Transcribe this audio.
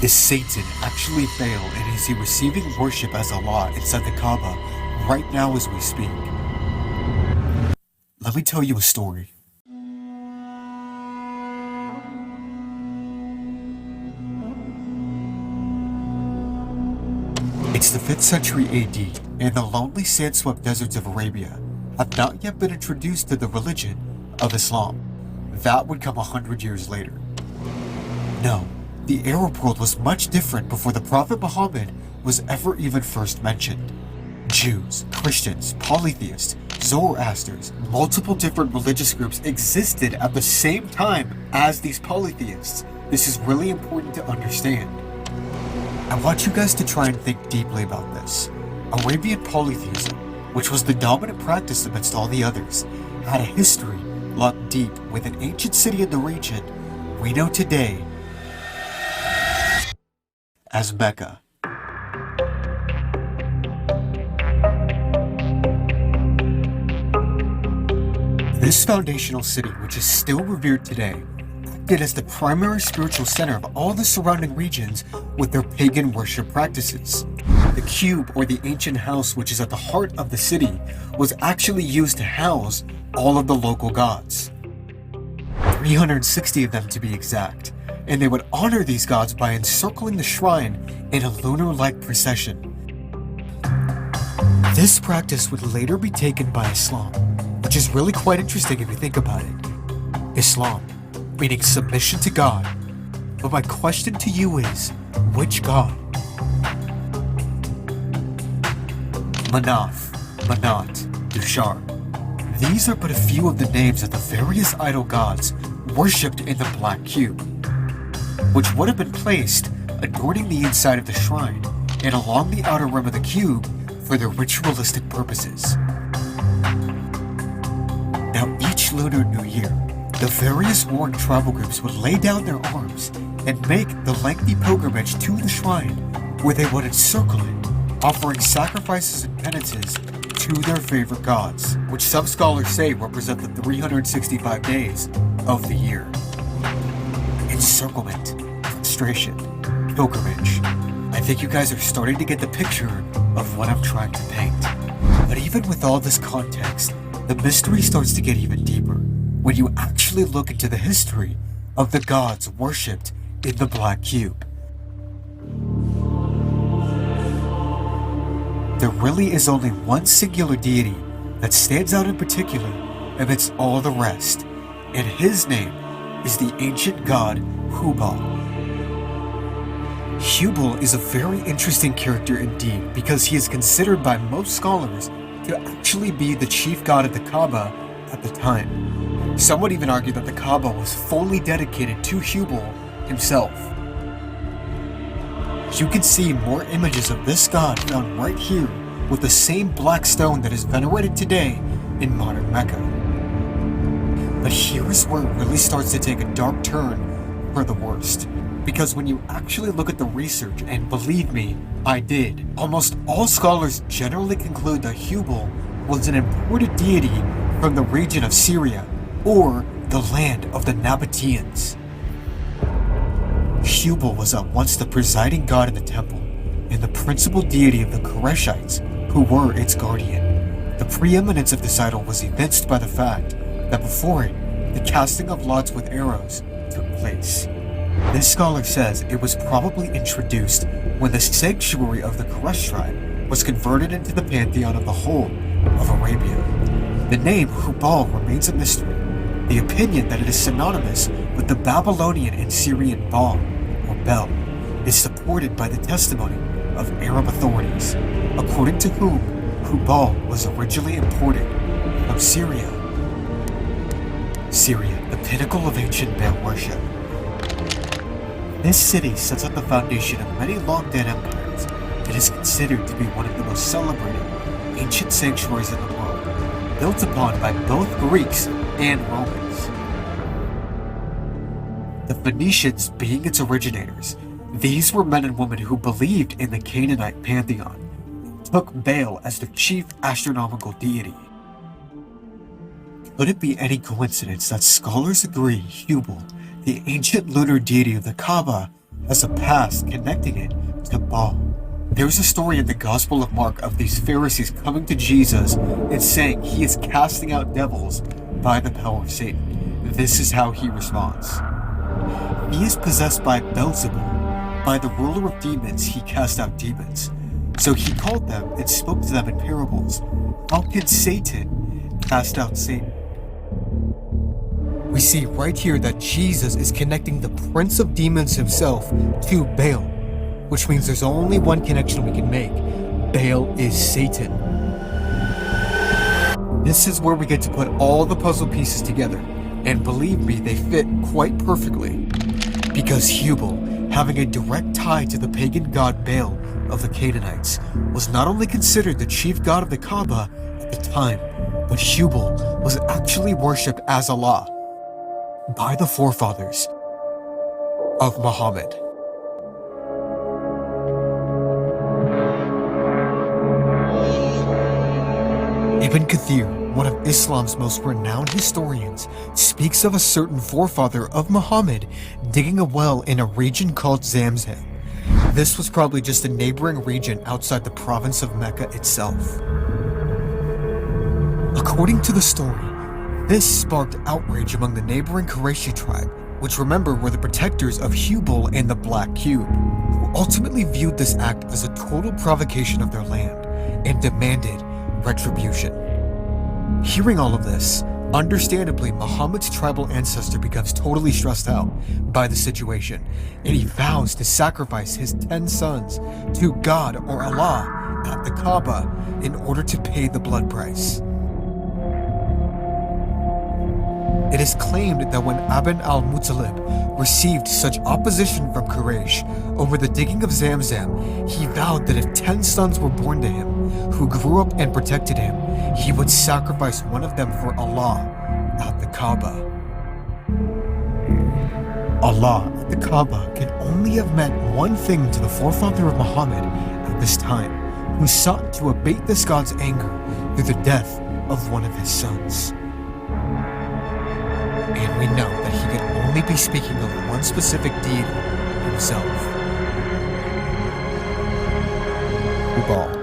Is Satan actually Baal, and is he receiving worship as Allah inside the Kaaba right now as we speak? Let me tell you a story. It's the 5th century AD, and the lonely sand-swept deserts of Arabia have not yet been introduced to the religion of Islam. That would come 100 years later. No, the Arab world was much different before the Prophet Muhammad was ever even first mentioned. Jews, Christians, polytheists, Zoroasters, multiple different religious groups existed at the same time as these polytheists. This is really important to understand. I want you guys to try and think deeply about this. Arabian polytheism, which was the dominant practice amidst all the others, had a history locked deep with an ancient city in the region we know today as Mecca. This foundational city, which is still revered today, acted as the primary spiritual center of all the surrounding regions with their pagan worship practices. The cube, or the ancient house which is at the heart of the city, was actually used to house all of the local gods. 360 of them to be exact, and they would honor these gods by encircling the shrine in a lunar-like procession. This practice would later be taken by Islam, which is really quite interesting if you think about it. Islam, meaning submission to God. But my question to you is, which God? Manaf, Manat, Dushar. These are but a few of the names of the various idol gods worshipped in the Black Cube, which would have been placed adorning the inside of the shrine and along the outer rim of the cube for their ritualistic purposes. Now, each Lunar New Year, the various warring tribal groups would lay down their arms and make the lengthy pilgrimage to the shrine, where they would encircle it, offering sacrifices and penances to their favorite gods, which some scholars say represent the 365 days of the year. Encirclement, prostration, pilgrimage. I think you guys are starting to get the picture of what I'm trying to paint. But even with all this context, the mystery starts to get even deeper when you actually look into the history of the gods worshipped in the Black Cube. There really is only one singular deity that stands out in particular amidst all the rest, and his name is the ancient god Hubal. Hubal is a very interesting character indeed, because he is considered by most scholars to actually be the chief god of the Kaaba at the time. Some would even argue that the Kaaba was fully dedicated to Hubal himself. You can see more images of this god found right here with the same black stone that is venerated today in modern Mecca. But here is where it really starts to take a dark turn for the worst. Because when you actually look at the research, and believe me, I did, almost all scholars generally conclude that Hubal was an imported deity from the region of Syria, or the land of the Nabateans. Hubal was at once the presiding god in the temple, and the principal deity of the Koreshites, who were its guardian. The preeminence of this idol was evinced by the fact that before it, the casting of lots with arrows took place. This scholar says it was probably introduced when the sanctuary of the Koresh tribe was converted into the pantheon of the whole of Arabia. The name Hubal remains a mystery. The opinion that it is synonymous with the Babylonian and Syrian Baal, or Bel, is supported by the testimony of Arab authorities, according to whom Hubal was originally imported from Syria. Syria, the pinnacle of ancient Baal worship. This city sets up the foundation of many long-dead empires. It is considered to be one of the most celebrated ancient sanctuaries in the world, built upon by both Greeks and Romans. The Phoenicians being its originators, these were men and women who believed in the Canaanite pantheon, and took Baal as their chief astronomical deity. Could it be any coincidence that scholars agree Hubal, the ancient lunar deity of the Kaaba, has a past connecting it to Baal. There's a story in the Gospel of Mark of these Pharisees coming to Jesus and saying he is casting out devils by the power of Satan. This is how he responds. He is possessed by Beelzebul. By the ruler of demons he cast out demons. So he called them and spoke to them in parables. How can Satan cast out Satan? We see right here that Jesus is connecting the prince of demons himself to Baal, which means there's only one connection we can make. Baal is Satan. This is where we get to put all the puzzle pieces together, and believe me, they fit quite perfectly. Because Hubal, having a direct tie to the pagan god Baal of the Canaanites, was not only considered the chief god of the Kaaba at the time, but Hubal was actually worshipped as Allah by the forefathers of Muhammad. Ibn Kathir, one of Islam's most renowned historians, speaks of a certain forefather of Muhammad digging a well in a region called Zamzam. This was probably just a neighboring region outside the province of Mecca itself. According to the story, this sparked outrage among the neighboring Qurayshi tribe, which remember were the protectors of Hubal and the Black Cube, who ultimately viewed this act as a total provocation of their land and demanded retribution. Hearing all of this, understandably, Muhammad's tribal ancestor becomes totally stressed out by the situation, and he vows to sacrifice his 10 sons to God or Allah at the Kaaba in order to pay the blood price. It is claimed that when Ibn al-Muttalib received such opposition from Quraysh over the digging of Zamzam, he vowed that if 10 sons were born to him, who grew up and protected him, he would sacrifice one of them for Allah at the Kaaba. Allah at the Kaaba can only have meant one thing to the forefather of Muhammad at this time, who sought to abate this god's anger through the death of one of his sons. And we know that he could only be speaking of one specific deity himself. Baal.